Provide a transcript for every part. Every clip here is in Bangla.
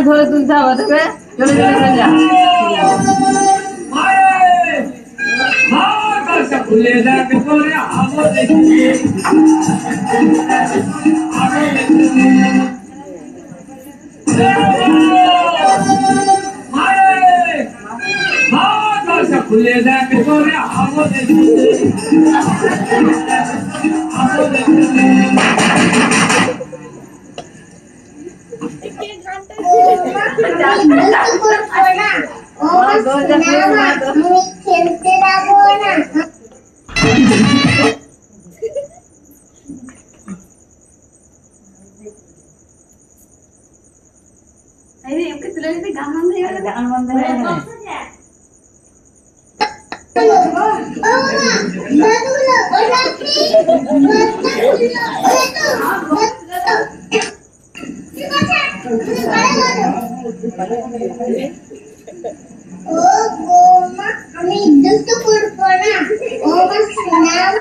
ধরে তুলতে হবে তবে চলে চলে যা খুলে যাবে করে খুলে যাবে করে খেলতে যাবো না গান বন্ধ হয়ে গেল আমি দুষ্ট করবো না ও নাম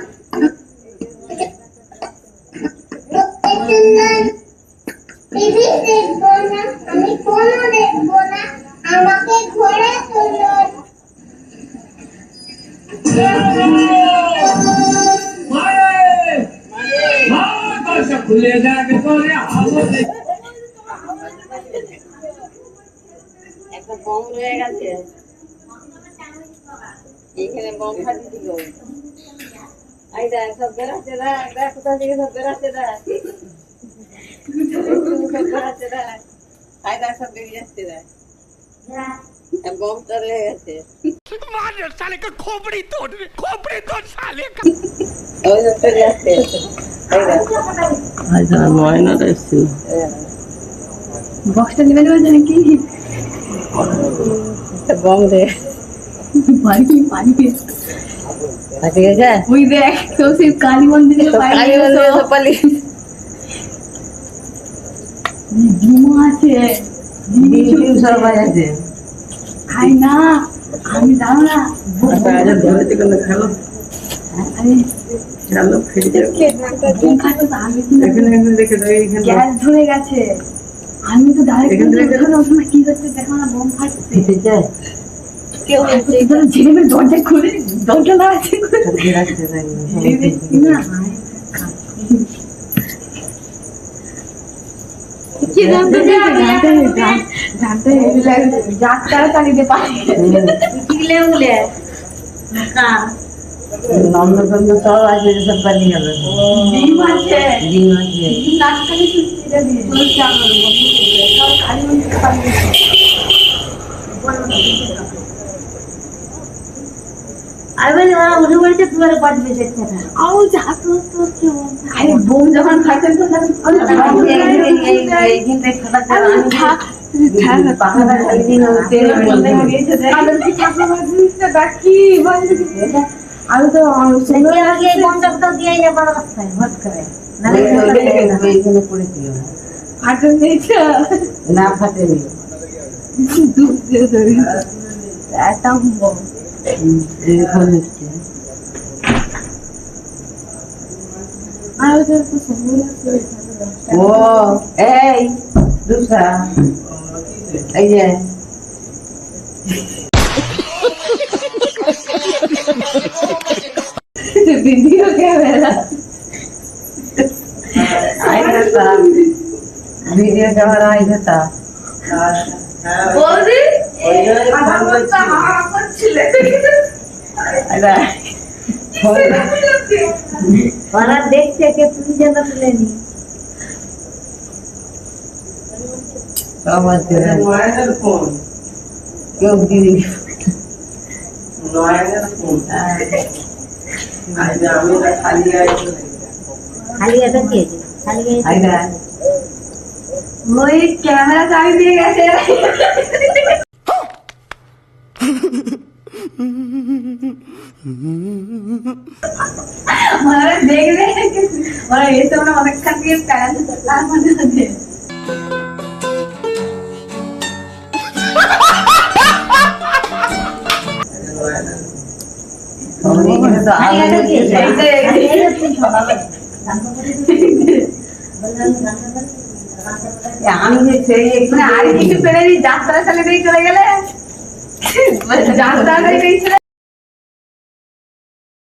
টিভি দেখবো না আমি ফোনও দেখবো না আমাকে ঘরে তুলুন খুলে যাবে করে একটা বম রয়ে গেছে এখানে বম ফাটিয়ে দিল এই দেখ সব বেরাচ্ছে দেখ কোথা থেকে সব বেরাচ্ছে দেখ সব বেরাচ্ছে দেখ এই দেখ সব বেরিয়ে যাচ্ছে দেখ বমটা রয়ে গেছে साले का खोपड़ी तोड़ साले का ওই সব বেরিয়ে যাচ্ছে এই দেখ ময়নাটা এসছে বক্সটা নেবে নেবে নাকি বম রে পানি ফাটে গেছে ওই দেখ তো সেই কালী মন্দিরে কালী মন্দিরে সব পালি জুমা আছে ডিম সব বাজাচ্ছে খাই না আমি জানো না ধরেছে কেন খেলো আরে খেলো ফেটে বোম খাচ্ছ তো আমি কিন্তু এখানে দেখে দাও এইখানে গ্যাস ধরে গেছে আমি তো এখান থেকে- দাঁড়িয়ে কি হচ্ছে দেখো না বোম ফাটছে ফেটে যায় কেউ হচ্ছে ঝিলিমের দরজা খুলে দরজা না আছে না কি জানতে জানতে রাত তাড়াতাড়ি দিয়ে পাই কিলে উলে কা নন্দগন্ধ সব আছে সব বানিয়ে হবে ডিম আছে ডিম আছে ডিম লাস্টে সুস্থিটা দিয়ে সব খালি মন্দির পালিয়ে আর বলি ওরা উঠে পড়েছে তোমার বাদ বেঁচে না আও যা তো আরে বোম যখন খাচ্ছেন তো এইখান থেকে খাটা আমি থাক থাক পাখাটা খালি দিন তেল আমি তো আগে বন্ধ তো দিয়ে না বড় রাস্তায় ভট করে এইখানে পড়েছিল ফাটন দিয়েছে না ফাটেনি দুধ দিয়ে ধরে একটা বোম এরকম হচ্ছে আর ওটা তো সময় লাগছে ও এই দুসরা এই যে ভিডিও ক্যামেরা ভিডিও ক্যামেরা আইসা বৌদি আমার মনটা হা করছিল ওরা দেখছে কে তুমি যেন তুলেনি সব আছে কেউ দিদি খালি এটা কি খালি আইডা ওই ক্যামেরা চাবি দিয়ে গেছে ওরা দেখবে ওরা এসে আমরা অনেকক্ষণ দিয়ে প্যারাতে তার মধ্যে আছে এখানে তো আলো আমি যে সেই মানে আর কিছু পেরে যাত্রা চালিয়ে দিয়ে চলে গেলে যাত্রা করে গেছিল